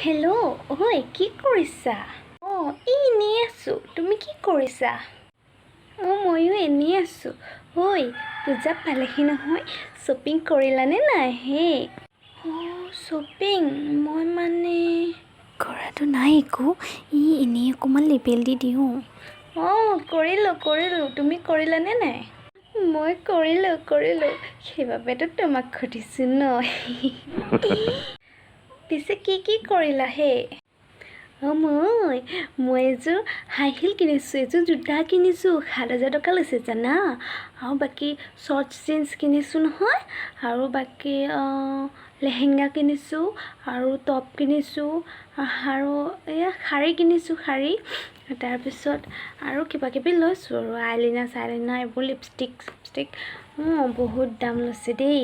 Hello', ঐ কি কৰিছা? এনেই আছোঁ। তুমি কি কৰিছা? ময়ো এনেই আছোঁ। ঐ পূজা পালেহি নহয়, শ্বপিং কৰিলানে নাই হে? শ্বপিং মই মানে কৰাটো নাই একো, এনেই অকণমান লেবেল দি দিওঁ। কৰিলোঁ। তুমি কৰিলানে নাই? মই কৰিলোঁ। সেইবাবেতো তোমাক সুধিছোঁ ন। পিছে কি কৰিলা হে? মই এযোৰ হাই হিল কিনিছোঁ, এযোৰ জোতা কিনিছোঁ, 7,000 টকা লৈছে জানা। আৰু বাকী শ্বৰ্টছ জিন্স কিনিছোঁ নহয়, আৰু বাকী লেহেংগা কিনিছোঁ, আৰু টপ কিনিছোঁ, আৰু এয়া শাৰী কিনিছোঁ। তাৰপিছত আৰু কিবাকিবি লৈছোঁ আৰু আইলাইনাৰ এইবোৰ লিপষ্টিক বহুত দাম লৈছে দেই।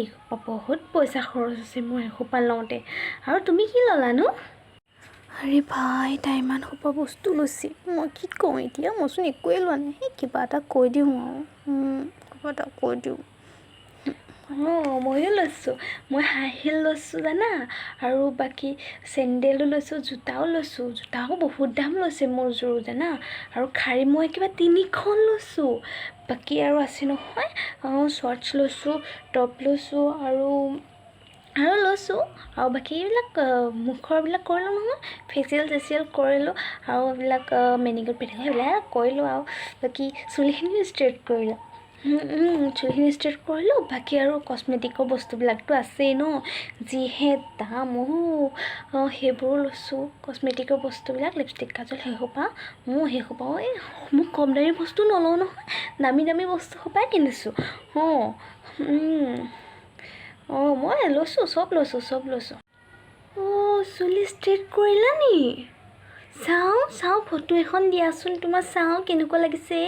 বহুত পইচা খৰচ হৈছে মোৰ এসোপা লওঁতে। আৰু তুমি কি ল'লানো? আৰে ভাই, তাই ইমান সোপা বস্তু লৈছে, মই কি কওঁ এতিয়া? মইচোন একোৱেই লোৱা নাই। কিবা এটা কৈ দিওঁ। ময়ো লৈছোঁ। মই হাই হিল লৈছোঁ জানা, আৰু বাকী চেণ্ডেলো লৈছোঁ, জোতাও লৈছোঁ। জোতাও বহুত দাম লৈছে মোৰ যোৰ জানা। আৰু শাৰী মই কিবা 3খন লৈছোঁ। বাকী আৰু আছে নহয়, শ্বৰ্টছ লৈছোঁ, টপ লৈছোঁ, আৰু লৈছোঁ। আৰু বাকী এইবিলাক মুখৰবিলাক কৰিলোঁ নহয়, ফেচিয়েল কৰিলোঁ, আৰু এইবিলাক মেনিকিউৰ পেডিকিউৰ সেইবিলাক কৰিলোঁ। আৰু বাকী চুলিখিনিও ষ্ট্ৰেইট কৰিলোঁ। বাকী আৰু কচমেটিকৰ বস্তুবিলাকতো আছেই ন, যিহে দাম। সেইবোৰো লৈছোঁ, কচমেটিকৰ বস্তুবিলাক, লিপষ্টিক, কাজল, সেইসোপা মোক কম দামী বস্তু নলওঁ নহয়, দামী বস্তু সোপাই কিনিছোঁ। মই লৈছোঁ, চব লৈছোঁ। চুলি ষ্ট্ৰেইট কৰিলা নি? চাওঁ ফটো এখন দিয়াচোন তোমাৰ, চাওঁ কেনেকুৱা লাগিছে।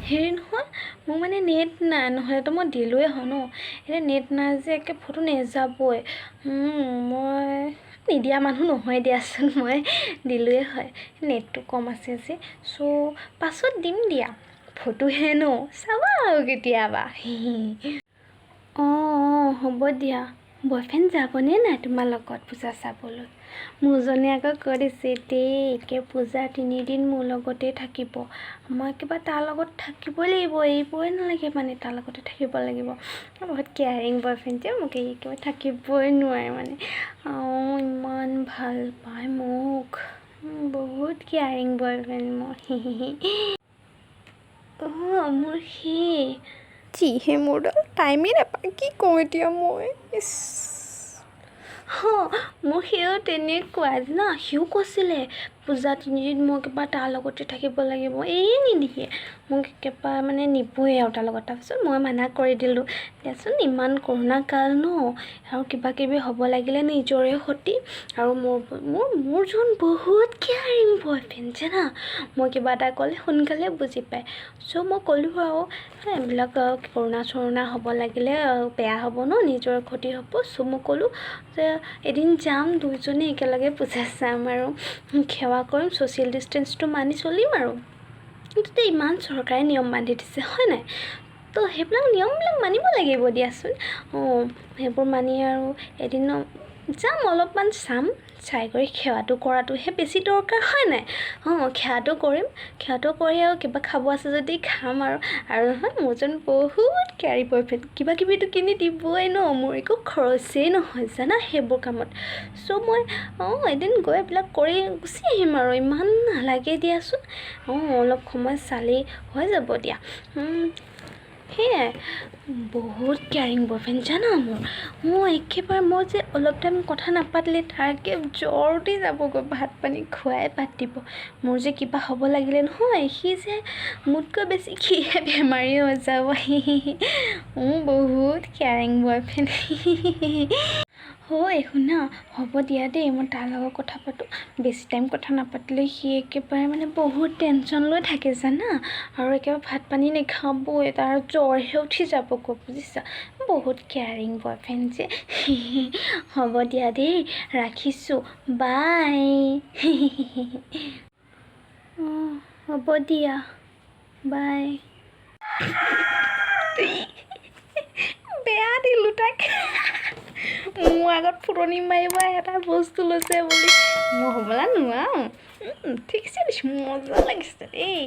হেৰি নহয়, মোৰ মানে নেট নাই, নহ'লেতো মই দিলোঁৱে হয় ন। এতিয়া নেট নাই যে একে ফটো নেযাবই। মই নিদিয়া মানুহ নহয় দিয়াচোন, মই দিলোঁৱে হয়। নেটটো কম আছে যে, চ' পাছত দিম দিয়া। ফটোহে ন, চাবা আৰু কেতিয়াবা। হ'ব দিয়া। বয়ফ্ৰেণ্ড যাবনে নাই তোমাৰ লগত পূজা চাবলৈ? মোৰজনে আকৌ কৈ দিছে দেই, একে পূজা 3 দিন মোৰ লগতে থাকিব। মই কিবা তাৰ লগত থাকিবই লাগিব, এৰিবই নালাগে মানে, তাৰ লগতে থাকিব লাগিব। বহুত কেয়াৰিং বয়ফ্ৰেণ্ড যে, মোক একেবাৰে থাকিবই নোৱাৰে মানে। ইমান ভাল পায় মোক, বহুত কেয়াৰিং বয়ফ্ৰেণ্ড মোৰ। মোৰ যিহে মোৰডাল টাইমেই নাপায়, কি কওঁ এতিয়া মই। মোৰ সিও তেনেকুৱা জানা, সিও কৈছিলে পূজা 3 দিন মই কিবা তাৰ লগতে থাকিব লাগিব, নিদিয়ে মোক একেবাৰে মানে নিবই আৰু তাৰ লগত। তাৰপিছত মই মানা কৰি দিলোঁ, দিয়াচোন ইমান কৰোণা কাল ন, আৰু কিবাকিবি হ'ব লাগিলে নিজৰে ক্ষতি। আৰু মোৰ যোন বহুত কেয়াৰিং বয়ফ্ৰেণ্ড জানা, মই কিবা এটা ক'লে সোনকালে বুজি পায়। চ' মই ক'লোঁ আৰু এইবিলাক কৰোণা হ'ব লাগিলে বেয়া হ'ব ন, নিজৰ ক্ষতি হ'ব। চ' মই ক'লোঁ যে এদিন যাম, দুইজনে একেলগে পূজা চাম, আৰু সেৱা কৰিম, ছ'চিয়েল ডিষ্টেঞ্চটো মানি চলিম আৰু। কিন্তু ইমান চৰকাৰে নিয়ম বান্ধি দিছে হয় নাই, তো সেইবিলাক নিয়মবিলাক মানিব লাগিব দিয়াচোন। সেইবোৰ মানি আৰু এদিন যাম, অলপমান চাম, চাই কৰি সেৱাটো কৰাটোহে বেছি দৰকাৰ হয় নাই। সেৱাটো কৰিম, সেৱাটো কৰি আৰু কিবা খাব আছে যদি খাম। আৰু নহয়, মোৰজন বহুত কেয়াৰিং বয়ফ্ৰেণ্ড, কিবাকিবিতো কিনি দিবই ন, মোৰ একো খৰচেই নহয় জানা সেইবোৰ কামত। চ' মই এদিন গৈ এইবিলাক কৰি গুচি আহিম আৰু, ইমান নালাগে দিয়াচোন। অলপ সময় চালেই হৈ যাব দিয়া। সেয়াই, বহুত কেয়াৰিং বয়ফ্ৰেণ্ড জানা মোৰ একেবাৰে। মই যে অলপ টাইম কথা নাপাতিলে তাৰকে জ্বৰ উঠি যাবগৈ, ভাত পানী খুৱাই পাতিব। মোৰ যে কিবা হ'ব লাগিলে নহয়, সি যে মোতকৈ বেছি সিহে বেমাৰী হৈ যাব। বহুত কেয়াৰিং বয়ফ্ৰেণ্ড। শুনা, হ'ব দিয়া দেই, মই তাৰ লগত কথা পাতোঁ। বেছি টাইম কথা নাপাতিলে সি একেবাৰে মানে বহুত টেনশ্যন লৈ থাকে জানা, আৰু একেবাৰে ভাত পানী নাখাবই, তাৰ জ্বৰহে উঠি যাবগৈ, বুজিছা। বহুত কেয়াৰিং বয়ফ্ৰেণ্ড যে। হ'ব দিয়া দেই, ৰাখিছোঁ, বাই। হ'ব দিয়া, বাই। বেয়া দিলোঁ তাক। মোৰ আগত ফুটনি মাৰিব এটা বস্তু লৈছে বুলি মই হ'বলা নোৱাৰো ঠিকছে দিছোঁ মজা লাগিছে দেই